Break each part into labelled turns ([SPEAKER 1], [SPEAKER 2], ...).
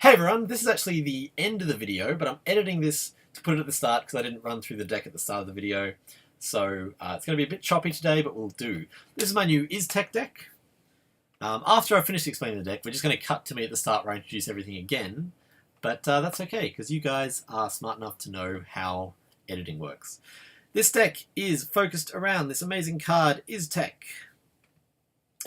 [SPEAKER 1] Hey everyone, this is actually the end of the video, but I'm editing this to put it at the start because I didn't run through the deck at the start of the video. So it's going to be a bit choppy today, but we'll do. This is my new Iztech deck. After I finish explaining the deck, we're just going to cut to me at the start where I introduce everything again. But that's okay, because you guys are smart enough to know how editing works. This deck is focused around this amazing card, Iztech.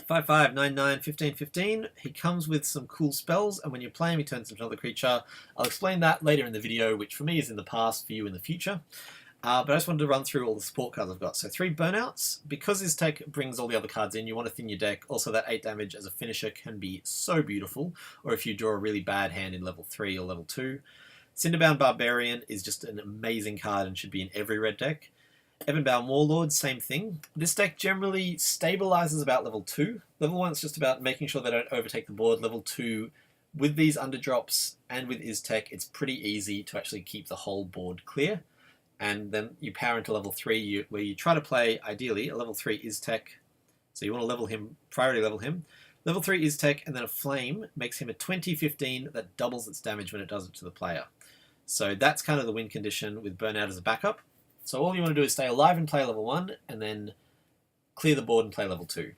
[SPEAKER 1] 5/5, 9/9, 15/15. He comes with some cool spells, and when you play him, he turns into another creature. I'll explain that later in the video, which for me is in the past, for you in the future. But I just wanted to run through all the support cards I've got. So 3 burnouts. Because this deck brings all the other cards in, you want to thin your deck. Also, that 8 damage as a finisher can be so beautiful, or if you draw a really bad hand in level 3 or level 2. Cinderbound Barbarian is just an amazing card and should be in every red deck. Ebonbound Warlord, same thing. This deck generally stabilizes about level 2. Level 1 is just about making sure they don't overtake the board. Level 2, with these underdrops and with Iztech, it's pretty easy to actually keep the whole board clear. And then you power into level 3, where you try to play, ideally, a level 3 Iztech. So you want to level him, priority level him. Level 3 Iztech, and then a Flame makes him a 20/15 that doubles its damage when it does it to the player. So that's kind of the win condition with Burnout as a backup. So all you want to do is stay alive and play level 1, and then clear the board and play level 2.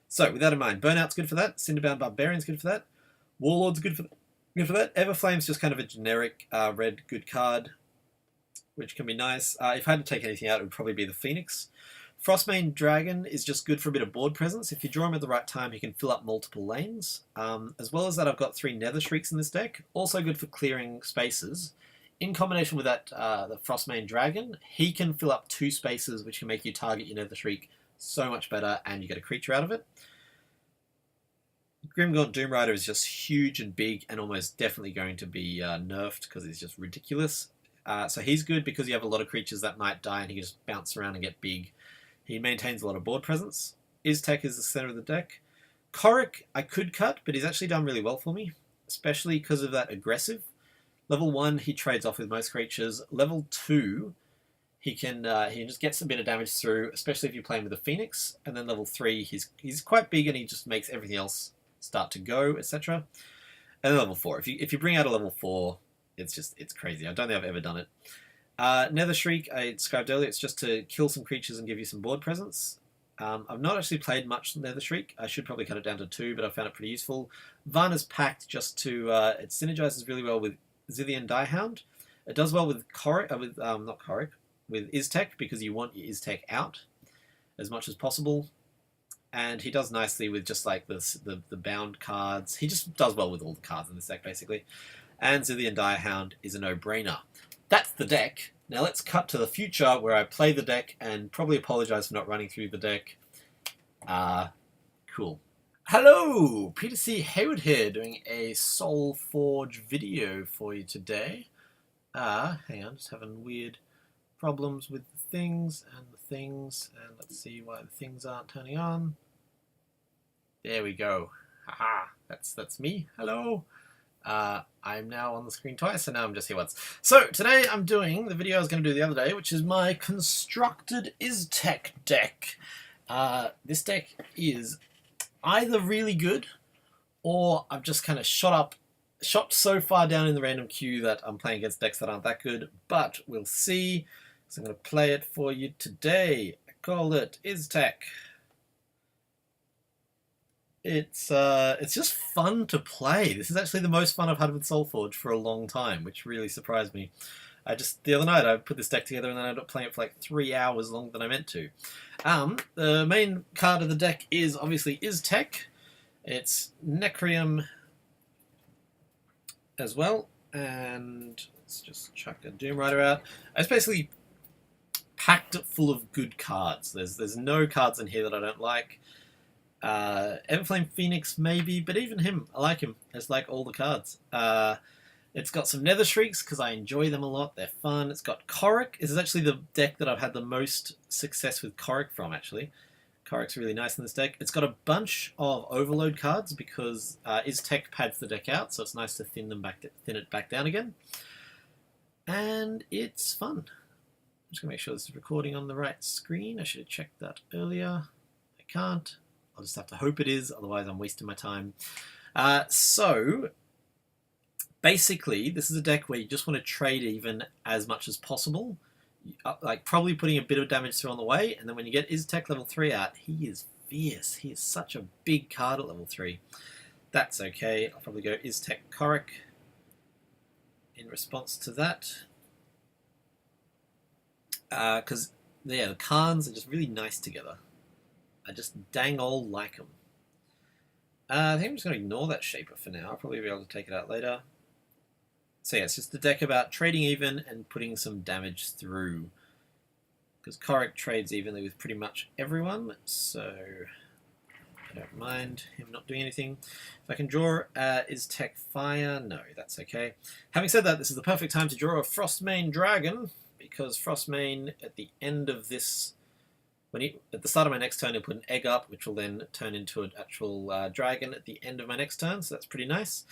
[SPEAKER 1] So with that in mind, Burnout's good for that. Cinderbound Barbarian's good for that. Warlord's good for that. Everflame's just kind of a generic red good card, which can be nice. If I had to take anything out, it would probably be the Phoenix. Frostmane Dragon is just good for a bit of board presence. If you draw him at the right time, he can fill up multiple lanes. As well as that, I've got 3 Nether Shrieks in this deck. Also good for clearing spaces. In combination with that, the Frostmane Dragon, he can fill up 2 spaces, which can make you target your Nether Shriek so much better, and you get a creature out of it. Grimgaunt Doom Rider is just huge and big, and almost definitely going to be nerfed because he's just ridiculous. So he's good because you have a lot of creatures that might die, and he can just bounce around and get big. He maintains a lot of board presence. Iztech is the center of the deck. Korik I could cut, but he's actually done really well for me, especially because of that aggressive. Level 1, he trades off with most creatures. Level 2, he can just get some bit of damage through, especially if you play him with a Phoenix. And then level 3, he's quite big and he just makes everything else start to go, etc. And then level 4, if you bring out a level 4, it's crazy. I don't think I've ever done it. Nether Shriek, I described earlier, it's just to kill some creatures and give you some board presence. I've not actually played much Nether Shriek. I should probably cut it down to 2, but I found it pretty useful. Varna's Pact, just to it synergizes really well with Zillion Diehound. It does well with with Iztech, because you want your Iztech out as much as possible. And he does nicely with just like the bound cards. He just does well with all the cards in this deck, basically. And Zillion Diehound is a no-brainer. That's the deck. Now let's cut to the future, where I play the deck and probably apologize for not running through the deck. Cool. Hello! Peter C. Hayward here, doing a Solforge video for you today. Hang on, just having weird problems with the things, and let's see why the things aren't turning on. There we go. Haha, that's me. Hello! I'm now on the screen twice, and now I'm just here once. So, today I'm doing the video I was going to do the other day, which is my constructed Iztech deck. This deck is either really good, or I've just kind of shot so far down in the random queue that I'm playing against decks that aren't that good, but we'll see. So I'm going to play it for you today. I call it Iztech. It's just fun to play. This is actually the most fun I've had with Solforge for a long time, which really surprised me. The other night I put this deck together and then I ended up playing it for like 3 hours longer than I meant to. The main card of the deck is obviously Iztech. It's Necrium as well, and let's just chuck a Doom Rider out. It's basically packed it full of good cards. There's no cards in here that I don't like. Everflame Phoenix maybe, but even him, I like him. It's like all the cards. It's got some Nether Shrieks because I enjoy them a lot. They're fun. It's got Korik. This is actually the deck that I've had the most success with Korik from, actually. Korik's really nice in this deck. It's got a bunch of Overload cards because Iztech pads the deck out, so it's nice to thin it back down again. And it's fun. I'm just going to make sure this is recording on the right screen. I should have checked that earlier. I can't. I'll just have to hope it is, otherwise I'm wasting my time. So Basically, this is a deck where you just want to trade even as much as possible. Like probably putting a bit of damage through on the way, and then when you get Iztech level 3 out, he is fierce. He is such a big card at level 3. That's okay. I'll probably go Iztech Korok in response to that. Because, yeah, the Khans are just really nice together. I just dang old like them. I think I'm just going to ignore that Shaper for now. I'll probably be able to take it out later. So yeah, it's just a deck about trading even and putting some damage through. Because Korok trades evenly with pretty much everyone, so I don't mind him not doing anything. If I can draw Iztech Fire, no, that's okay. Having said that, this is the perfect time to draw a Frostmane Dragon, because Frostmane at the end of this, at the start of my next turn, he'll put an egg up, which will then turn into an actual dragon at the end of my next turn, so that's pretty nice.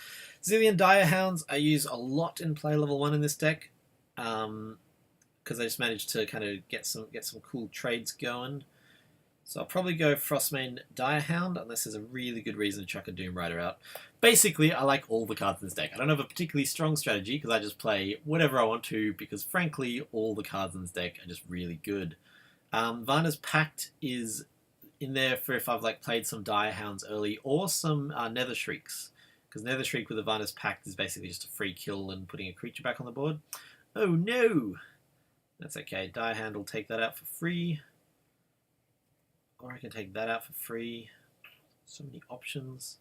[SPEAKER 1] Zillion Direhounds I use a lot in play level 1 in this deck, because I just managed to kind of get some cool trades going. So I'll probably go Frostmane Direhound, unless there's a really good reason to chuck a Doom Rider out. Basically, I like all the cards in this deck. I don't have a particularly strong strategy, because I just play whatever I want to, because frankly, all the cards in this deck are just really good. Varna's Pact is in there for if I've played some Direhounds early, or some Nether Shrieks, because Nether Shriek with a Varna's Pact is basically just a free kill and putting a creature back on the board. Oh no! That's okay, Direhound will take that out for free. Or I can take that out for free. So many options.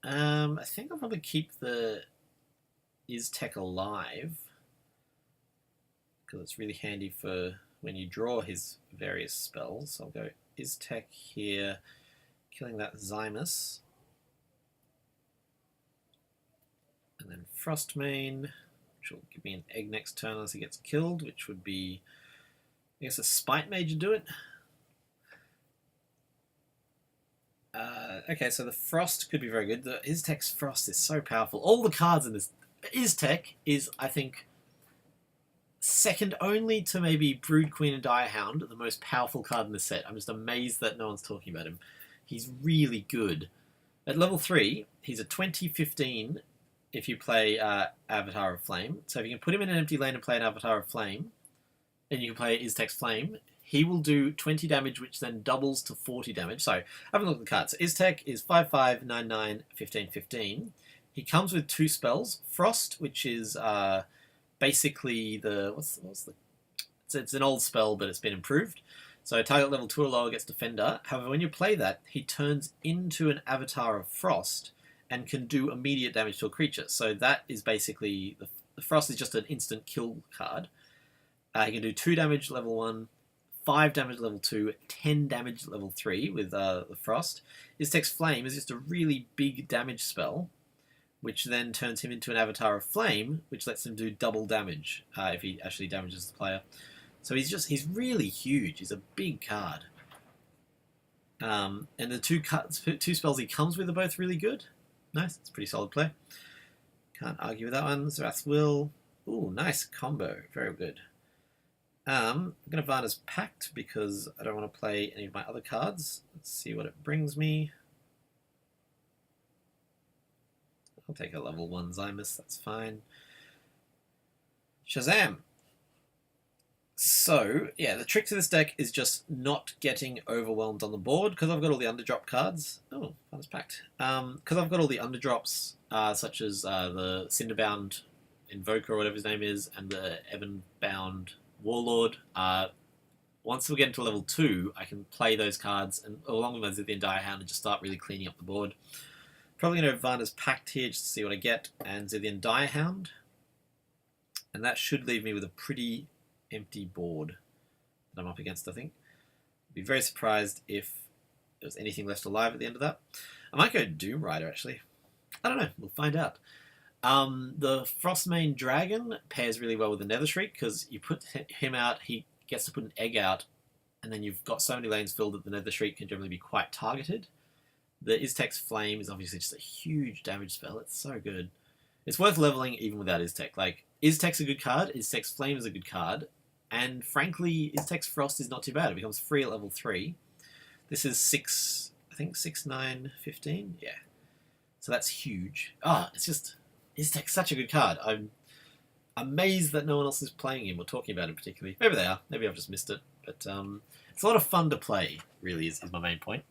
[SPEAKER 1] I think I'll probably keep the Iztech alive, because it's really handy for when you draw his various spells. So I'll go Iztech here, killing that Zymus. And then Frostmane, which will give me an egg next turn as he gets killed, which would be, I guess, a Spite Mage would do it. Okay, so the Frost could be very good. The Iztech's Frost is so powerful. All the cards in this Iztech is, I think, second only to maybe Brood Queen and Direhound, the most powerful card in the set. I'm just amazed that no one's talking about him. He's really good. At level 3, he's a 20/15 if you play Avatar of Flame. So if you can put him in an empty lane and play an Avatar of Flame, and you can play Iztech's Flame, he will do 20 damage, which then doubles to 40 damage. So, have a look at the cards. So Iztech is 5/5, 9/9, 15/15. He comes with 2 spells. Frost, which is basically the... It's an old spell, but it's been improved. So target level 2 or lower gets Defender. However, when you play that, he turns into an Avatar of Frost and can do immediate damage to a creature. So that is basically... The Frost is just an instant kill card. He can do 2 damage level 1, 5 damage level 2, 10 damage level 3 with the Frost. Iztech's Flame is just a really big damage spell, which then turns him into an Avatar of Flame, which lets him do double damage if he actually damages the player. So he's really huge. He's a big card. And the two spells he comes with are both really good. Nice, it's a pretty solid play. Can't argue with that one. Zerath's Will. Ooh, nice combo. Very good. I'm going to Varna's Pact because I don't want to play any of my other cards. Let's see what it brings me. I'll take a level 1 Zymus, that's fine. Shazam! So, yeah, the trick to this deck is just not getting overwhelmed on the board, because I've got all the underdrop cards. Oh, Varna's Pact. Because I've got all the underdrops, such as the Cinderbound Invoker, or whatever his name is, and the Ebonbound Warlord. Once we get into level 2, I can play those cards, and along with Iztech Direhound, and just start really cleaning up the board. Probably going to Varna's Pact here just to see what I get, and Iztech Direhound. And that should leave me with a pretty empty board that I'm up against, I think. I'd be very surprised if there was anything left alive at the end of that. I might go Doom Rider, actually. I don't know, we'll find out. The Frostmane Dragon pairs really well with the Nether Shriek, because you put him out, he gets to put an egg out, and then you've got so many lanes filled that the Nether Shriek can generally be quite targeted. The Iztech's Flame is obviously just a huge damage spell. It's so good. It's worth leveling even without Iztech. Like, Iztech's a good card, Iztech's Flame is a good card, and frankly, Iztech's Frost is not too bad. It becomes free at level 3. This is 6, I think 6, 9, 15? Yeah. So that's huge. It's just Iztech such a good card. I'm amazed that no one else is playing him or talking about him particularly. Maybe they are. Maybe I've just missed it. But it's a lot of fun to play, really, is my main point.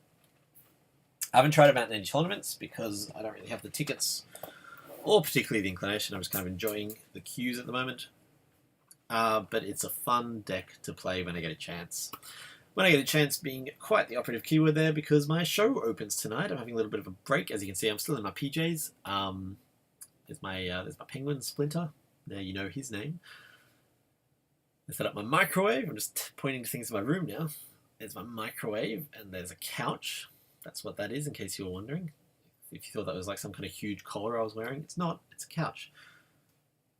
[SPEAKER 1] I haven't tried him out in any tournaments because I don't really have the tickets or particularly the inclination. I'm just kind of enjoying the queues at the moment. But it's a fun deck to play when I get a chance. When I get a chance being quite the operative keyword there, because my show opens tonight. I'm having a little bit of a break. As you can see, I'm still in my PJs. There's my penguin Splinter. There you know his name. I set up my microwave. I'm just pointing to things in my room now. There's my microwave, and there's a couch. That's what that is, in case you were wondering. If you thought that was like some kind of huge collar I was wearing, it's not. It's a couch.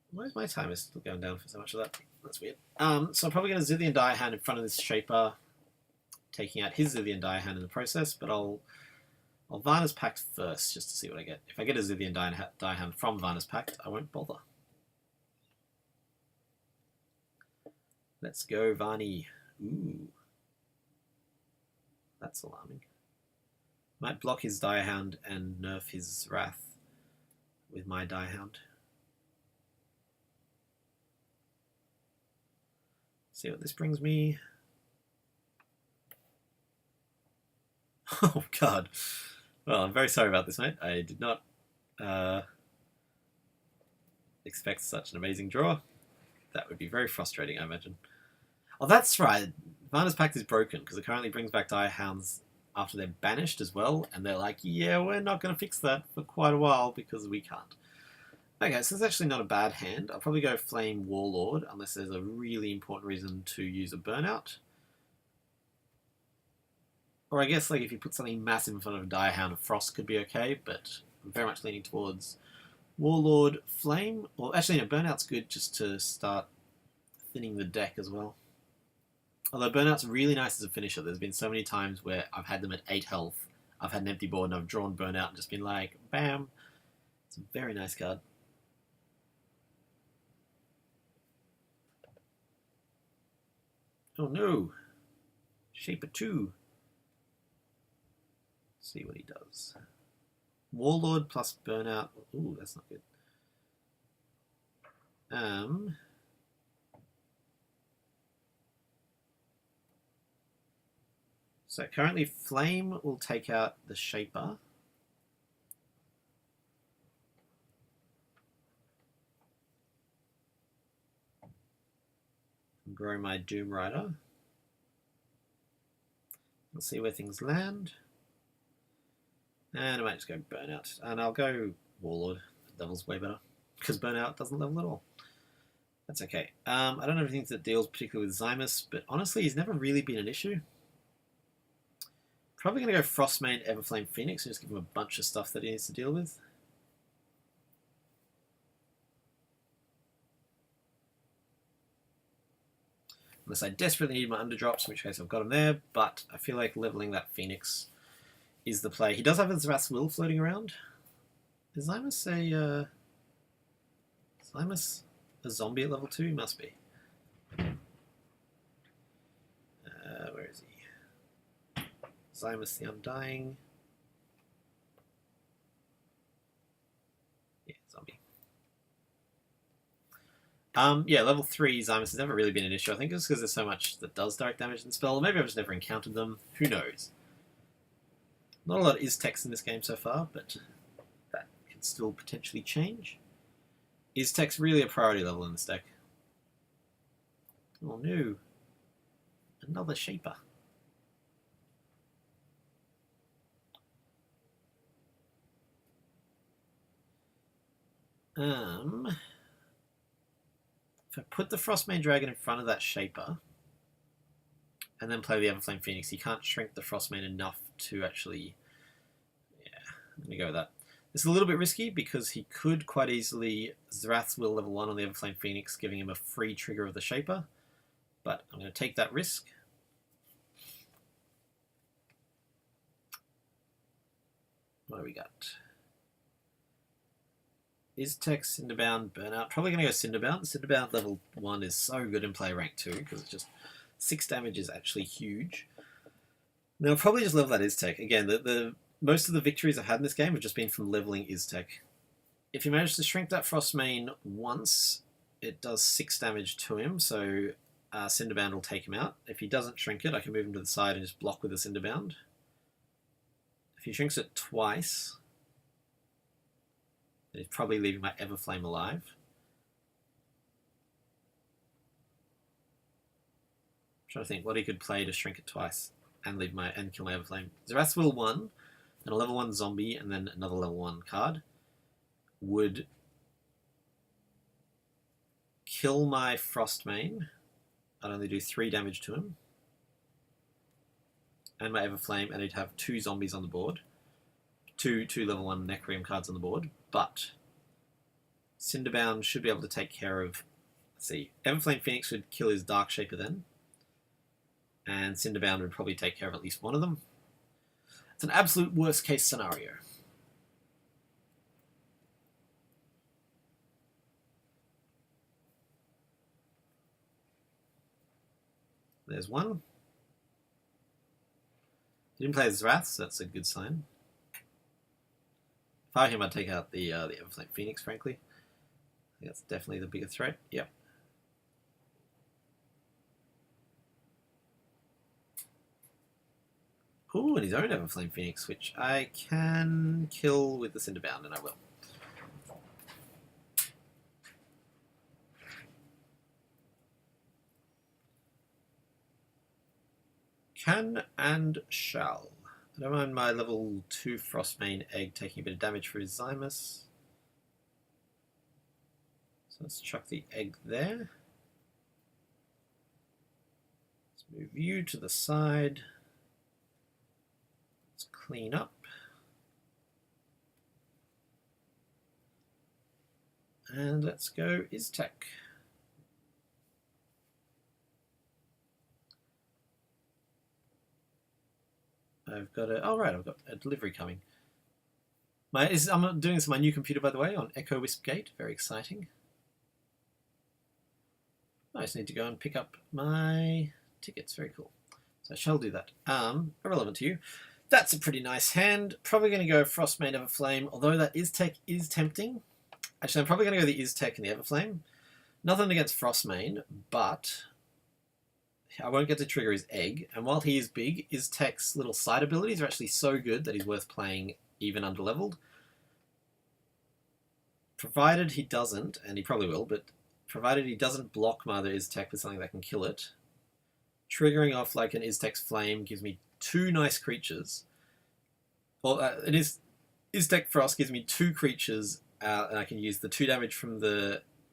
[SPEAKER 1] Why is my timer still going down for so much of that? That's weird. So I'm probably going to Zillion die hand in front of this Shaper, taking out his Zillion die hand in the process, but I'll Varna's Pact first, just to see what I get. If I get a Zillion die hand from Varna's Pact, I won't bother. Let's go, Varney. Ooh. That's alarming. Might block his Direhound and nerf his Wrath with my Direhound. See what this brings me. Oh, God. Well, I'm very sorry about this, mate. I did not expect such an amazing draw. That would be very frustrating, I imagine. Oh, that's right. Varna's Pact is broken because it currently brings back Direhounds after they're banished as well, and they're like, yeah, we're not going to fix that for quite a while because we can't. Okay, so it's actually not a bad hand. I'll probably go Flame Warlord unless there's a really important reason to use a Burnout. Or I guess like if you put something massive in front of a Direhound, a Frost could be okay, but I'm very much leaning towards Warlord Flame. Or actually, no, Burnout's good just to start thinning the deck as well. Although Burnout's really nice as a finisher. There's been so many times where I've had them at 8 health. I've had an empty board and I've drawn Burnout and just been like, bam. It's a very nice card. Oh no. Shaper 2. Let's see what he does. Warlord plus Burnout. Ooh, that's not good. So currently Flame will take out the Shaper. And grow my Doom Rider. We'll see where things land. And I might just go Burnout. And I'll go Warlord. Level's way better. Because Burnout doesn't level at all. That's okay. I don't have anything that deals particularly with Zymus, but honestly he's never really been an issue. Probably going to go Frostmane, Everflame, Phoenix, and just give him a bunch of stuff that he needs to deal with. Unless I desperately need my underdrops, in which case I've got him there, but I feel like leveling that Phoenix is the play. He does have his Wrath's Will floating around. Is Zymus a zombie at level 2? He must be. Where is he? Zymus the Undying. Yeah, zombie. Yeah, level 3 Zymus has never really been an issue. I think it's because there's so much that does direct damage in the spell. Maybe I've just never encountered them. Who knows? Not a lot of Iztechs in this game so far, but that can still potentially change. Iztech's really a priority level in this deck. Oh no. Another Shaper. If I put the Frostmane Dragon in front of that Shaper, and then play the Everflame Phoenix, he can't shrink the Frostmane enough to actually... Yeah, I'm going to go with that. It's a little bit risky because he could quite easily Wrath's Will level 1 on the Everflame Phoenix, giving him a free trigger of the Shaper, but I'm going to take that risk. What do we got? Iztech, Cinderbound, Burnout. Probably going to go Cinderbound. Cinderbound level 1 is so good in play rank 2 because it's just 6 damage is actually huge. Now I'll probably just level that Iztech. Again, the most of the victories I've had in this game have just been from leveling Iztech. If you manage to shrink that Frostmane once, it does 6 damage to him, so Cinderbound will take him out. If he doesn't shrink it, I can move him to the side and just block with a Cinderbound. If he shrinks it twice, then he's probably leaving my Everflame alive. I'm trying to think what he could play to shrink it twice and kill my Everflame. Zerath's Will 1, then a level 1 zombie, and then another level 1 card would kill my Frostmane. I'd only do 3 damage to him. And my Everflame, and he'd have 2 zombies on the board. Two level 1 Necreum cards on the board. But Cinderbound should be able to take care of... Let's see. Everflame Phoenix would kill his Dark Shaper then. And Cinderbound would probably take care of at least one of them. It's an absolute worst case scenario. There's one. He didn't play Zerath, so that's a good sign. If I were him, I'd take out the Everflame Phoenix, frankly. I think that's definitely the bigger threat. Yep. Ooh, and his own Everflame Phoenix, which I can kill with the Cinderbound, and I will. Can and shall. I don't mind my level 2 Frostmane egg taking a bit of damage for his Zymus. So let's chuck the egg there. Let's move you to the side. Let's clean up. And let's go Iztech. I've got I've got a delivery coming. I'm doing this on my new computer, by the way, on Echo Wisp Gate. Very exciting. I just need to go and pick up my tickets. Very cool. So I shall do that. Irrelevant to you. That's a pretty nice hand. Probably going to go Frostmane Everflame, although that Iztech is tempting. Actually, I'm probably going to go the Iztech and the Everflame. Nothing against Frostmane, but I won't get to trigger his egg, and while he is big, Iztech's little side abilities are actually so good that he's worth playing even underleveled. Provided he doesn't, and he probably will, but provided he doesn't block my other Iztech with something that can kill it, triggering off like an Iztech's Flame gives me 2 nice creatures. Well, Iztech Frost gives me 2 creatures, and I can use the 2 damage from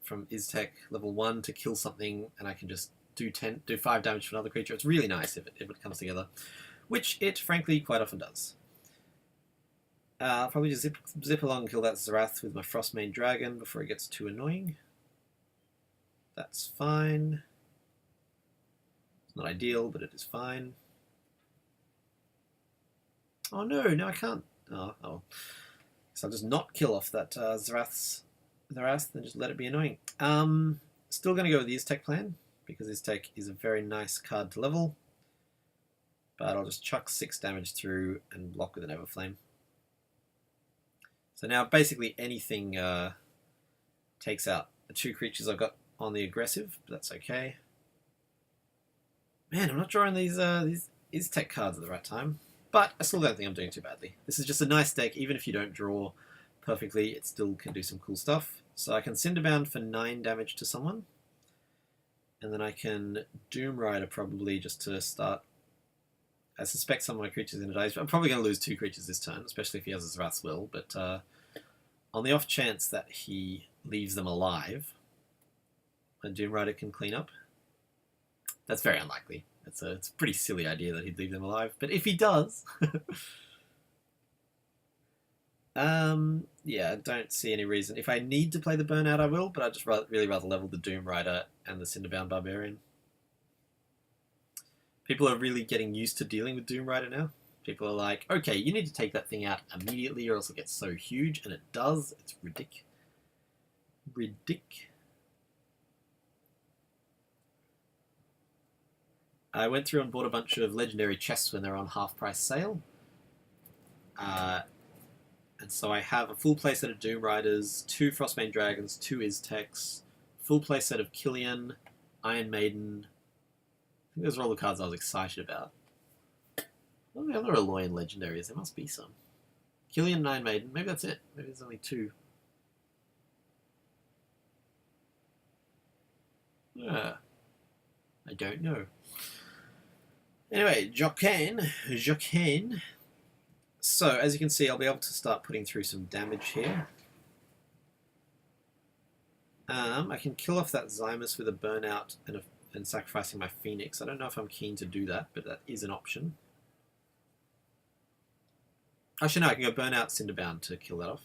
[SPEAKER 1] Iztech level 1 to kill something, and I can just do 5 damage to another creature. It's really nice if it comes together, which it frankly quite often does. I'll probably just zip along and kill that Zerath with my Frostmane Dragon before it gets too annoying. That's fine. It's not ideal, but it is fine. Oh no, I can't. Oh. So I'll just not kill off that Zerath, then just let it be annoying. Still going to go with the Iztech plan, because Iztech is a very nice card to level. But I'll just chuck 6 damage through and block with an Everflame. So now basically anything takes out the 2 creatures I've got on the aggressive, but that's okay. Man, I'm not drawing these Iztech cards at the right time. But I still don't think I'm doing too badly. This is just a nice deck. Even if you don't draw perfectly, it still can do some cool stuff. So I can Cinderbound for 9 damage to someone. And then I can Doom Rider probably just to start. I suspect some of my creatures are going to die. I'm probably going to lose 2 creatures this turn, especially if he has a Zerath's Will. But on the off chance that he leaves them alive, a Doom Rider can clean up. That's very unlikely. It's a pretty silly idea that he'd leave them alive. But if he does... yeah, I don't see any reason. If I need to play the Burnout, I will, but I'd just really rather level the Doom Rider and the Cinderbound Barbarian. People are really getting used to dealing with Doom Rider now. People are like, okay, you need to take that thing out immediately or else it gets so huge, and it does. It's ridiculous. I went through and bought a bunch of legendary chests when they're on half-price sale. And so I have a full playset of Doom Riders, 2 Frostbane Dragons, 2 Iztechs, full playset of Killian, Iron Maiden. I think those are all the cards I was excited about. What are the other Aloyan legendaries? There must be some. Killian and Iron Maiden. Maybe that's it. Maybe there's only 2. I don't know. Anyway, Jocane. So, as you can see, I'll be able to start putting through some damage here. I can kill off that Zymus with a Burnout and sacrificing my Phoenix. I don't know if I'm keen to do that, but that is an option. Actually, no, I can go Burnout Cinderbound to kill that off.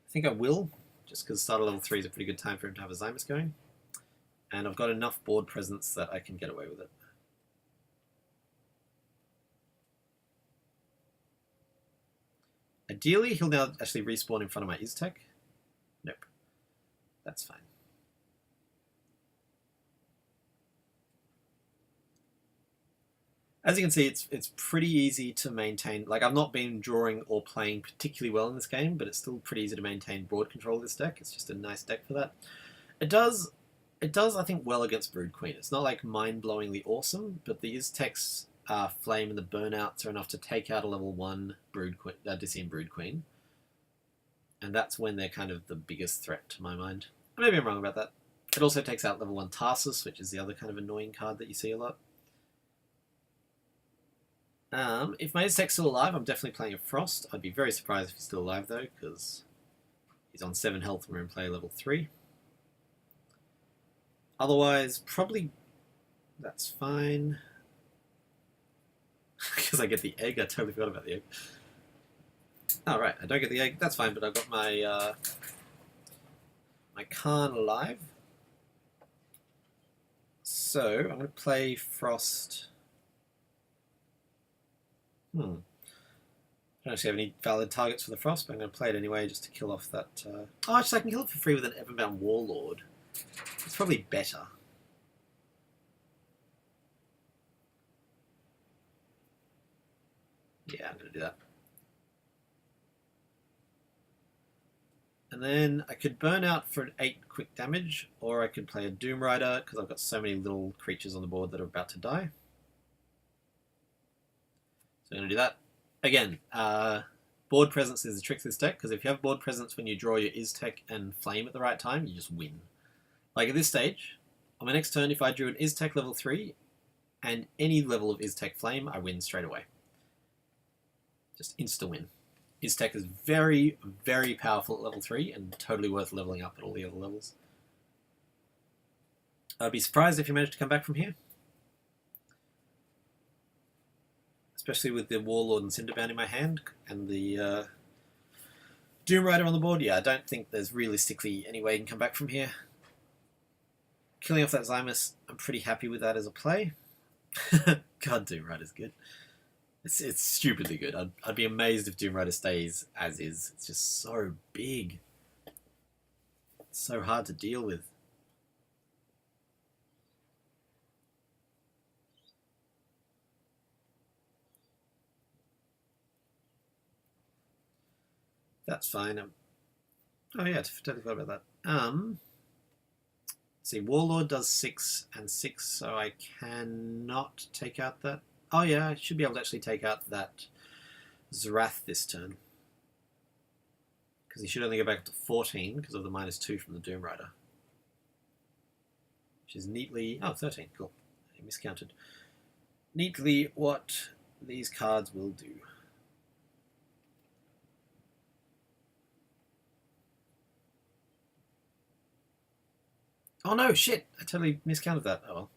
[SPEAKER 1] I think I will, just because start of level 3 is a pretty good time for him to have a Zymus going. And I've got enough board presence that I can get away with it. Ideally, he'll now actually respawn in front of my Iztech. Nope. That's fine. As you can see, it's pretty easy to maintain. Like, I've not been drawing or playing particularly well in this game, but it's still pretty easy to maintain broad control of this deck. It's just a nice deck for that. It does, I think, well against Brood Queen. It's not like mind-blowingly awesome, but the Iztech's Flame and the Burnouts are enough to take out a level 1 Disseam Brood Queen. And that's when they're kind of the biggest threat to my mind. Maybe I'm wrong about that. It also takes out level 1 Tarsus, which is the other kind of annoying card that you see a lot. If my Iztech's still alive, I'm definitely playing a Frost. I'd be very surprised if he's still alive, though, because he's on 7 health and we're in play level 3. Otherwise, probably that's fine. Because I get the egg. I totally forgot about the egg. Oh, right. I don't get the egg. That's fine, but I've got my my Khan alive. So, I'm going to play Frost. I don't actually have any valid targets for the Frost, but I'm going to play it anyway just to kill off that... Oh, actually, I can kill it for free with an Everbound Warlord. It's probably better. Yeah, I'm going to do that. And then I could burn out for an 8 quick damage, or I could play a Doom Rider, because I've got so many little creatures on the board that are about to die. So I'm going to do that. Again, board presence is the trick to this deck, because if you have board presence when you draw your Iztech and Flame at the right time, you just win. Like at this stage, on my next turn, if I drew an Iztech level 3 and any level of Iztech Flame, I win straight away. Just insta-win. Iztech is very, very powerful at level 3 and totally worth leveling up at all the other levels. I'd be surprised if you managed to come back from here. Especially with the Warlord and Cinderbound in my hand and the Doom Rider on the board. Yeah, I don't think there's realistically any way you can come back from here. Killing off that Zymus, I'm pretty happy with that as a play. God, Doom Rider's good. It's stupidly good. I'd be amazed if Doom Rider stays as is. It's just so big. It's so hard to deal with. That's fine. Oh yeah, totally forgot about that. See, Warlord does 6 and 6, so I cannot take out that. Oh yeah, I should be able to actually take out that Zrath this turn. Because he should only go back up to 14 because of the -2 from the Doom Rider. Which is neatly... Oh, 13, cool. I miscounted. Neatly what these cards will do. Oh no, shit! I totally miscounted that. Oh well.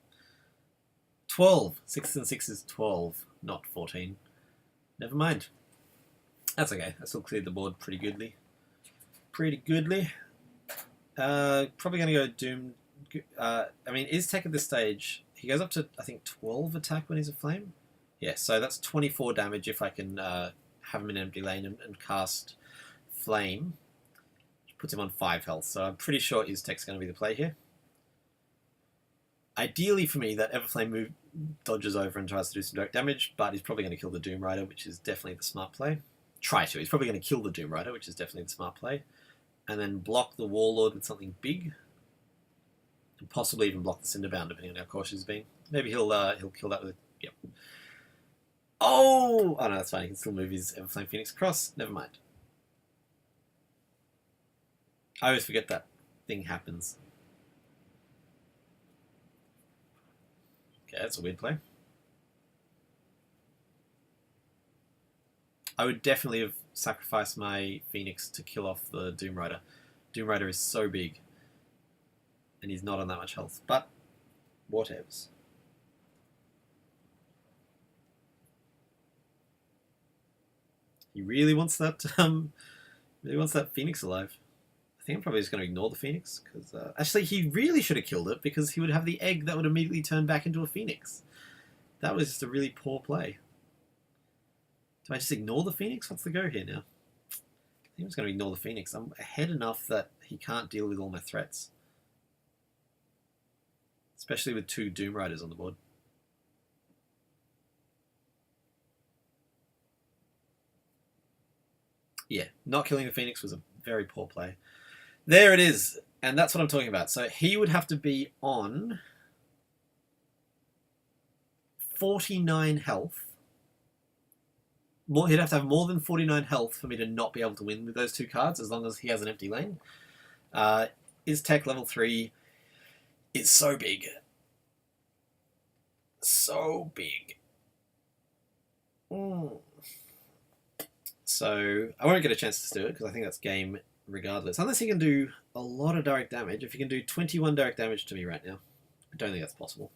[SPEAKER 1] 12. 6 and 6 is 12, not 14. Never mind. That's okay. I still cleared the board pretty goodly. Probably going to go Doom... I mean, Iztech at this stage, he goes up to, I think, 12 attack when he's a Flame? Yeah, so that's 24 damage if I can have him in empty lane and cast Flame. Which puts him on 5 health, so I'm pretty sure Iztech's going to be the play here. Ideally for me, that Everflame dodges over and tries to do some direct damage, but he's probably going to kill the Doom Rider, which is definitely the smart play. Try to. He's probably going to kill the Doom Rider, which is definitely the smart play. And then block the Warlord with something big. And possibly even block the Cinderbound, depending on how cautious he's being. Maybe he'll kill that with... Yep. Oh! Oh no, that's fine. He can still move his Everflame Phoenix across. Never mind. I always forget that thing happens. Okay, that's a weird play. I would definitely have sacrificed my Phoenix to kill off the Doom Rider. Doom Rider is so big. And he's not on that much health. But, whatevs. He really wants that, Phoenix alive. I think I'm probably just going to ignore the Phoenix, because actually he really should have killed it, because he would have the egg that would immediately turn back into a Phoenix. That was just a really poor play. Do I just ignore the Phoenix? What's the go here now? I think I'm just going to ignore the Phoenix. I'm ahead enough that he can't deal with all my threats. Especially with 2 Doom Riders on the board. Yeah, not killing the Phoenix was a very poor play. There it is, and that's what I'm talking about. So he would have to be on 49 health. He'd have to have more than 49 health for me to not be able to win with those 2 cards, as long as he has an empty lane. Iztech level 3 is so big. So big. So I won't get a chance to do it, because I think that's game regardless. Unless he can do a lot of direct damage. If he can do 21 direct damage to me right now, I don't think that's possible.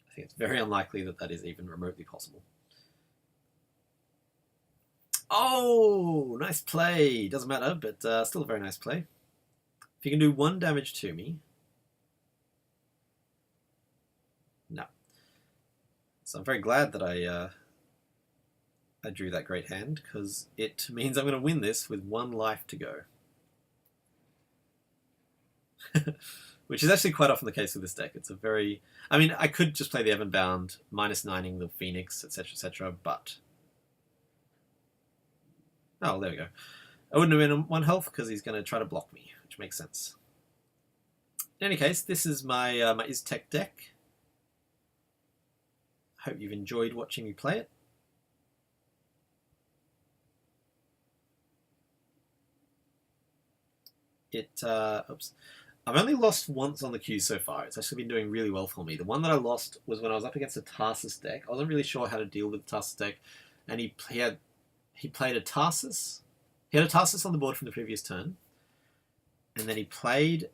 [SPEAKER 1] I think it's very unlikely that that is even remotely possible. Oh, nice play. Doesn't matter, but still a very nice play. If he can do 1 damage to me... No. So I'm very glad that I drew that great hand, because it means I'm going to win this with 1 life to go. Which is actually quite often the case with this deck. It's a very... I mean, I could just play the Evanbound, -9ing the Phoenix, etc., but... Oh, there we go. I wouldn't have been on 1 health, because he's going to try to block me, which makes sense. In any case, this is my, my Iztech deck. Hope you've enjoyed watching me play it. Oops. I've only lost once on the queue so far. It's actually been doing really well for me. The one that I lost was when I was up against a Tarsus deck. I wasn't really sure how to deal with the Tarsus deck, and he played a Tarsus. He had a Tarsus on the board from the previous turn, and then he played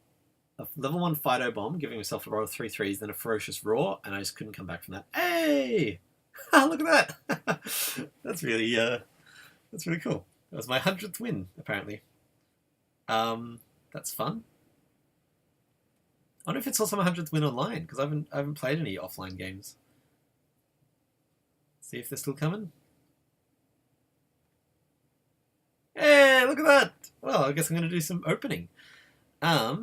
[SPEAKER 1] a level 1 Fido Bomb, giving himself a roll of 3/3s, then a Ferocious Roar, and I just couldn't come back from that. Hey! Look at that! That's really cool. That was my 100th win, apparently. That's fun. I wonder if it's also my 100th win online, because I haven't played any offline games. See if they're still coming. Hey, look at that! Well, I guess I'm going to do some opening. I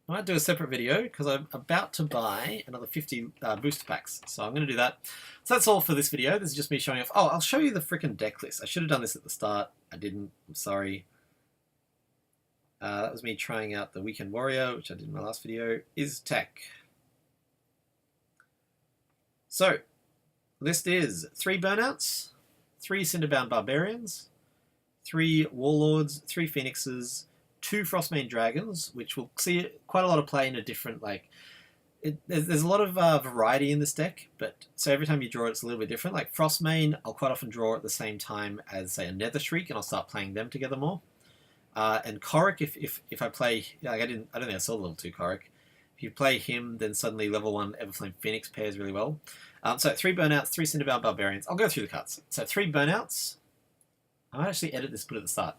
[SPEAKER 1] might do a separate video, because I'm about to buy another 50 booster packs, so I'm going to do that. So that's all for this video. This is just me showing off. Oh, I'll show you the frickin' deck list. I should have done this at the start. I didn't. I'm sorry. That was me trying out the Weekend Warrior, which I did in my last video. Iztech. So, list is 3 Burnouts, 3 Cinderbound Barbarians, 3 Warlords, 3 Phoenixes, 2 Frostmane Dragons, which will see quite a lot of play in a different, like... There's a lot of variety in this deck, but so every time you draw it, it's a little bit different. Like Frostmane, I'll quite often draw at the same time as, say, a Nether Shriek, and I'll start playing them together more. And Korok, if I play... Like I don't think I saw the level 2 Korok. If you play him, then suddenly level 1 Everflame Phoenix pairs really well. So 3 Burnouts, 3 Cinderbound Barbarians. I'll go through the cards. So 3 Burnouts. I might actually edit this, put it at the start.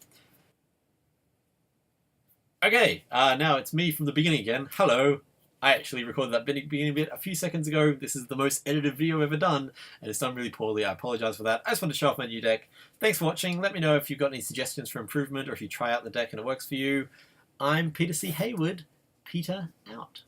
[SPEAKER 1] Okay, now it's me from the beginning again. Hello. I actually recorded that beginning bit a few seconds ago. This is the most edited video I've ever done, and it's done really poorly. I apologise for that. I just wanted to show off my new deck. Thanks for watching. Let me know if you've got any suggestions for improvement, or if you try out the deck and it works for you. I'm Peter C. Hayward. Peter out.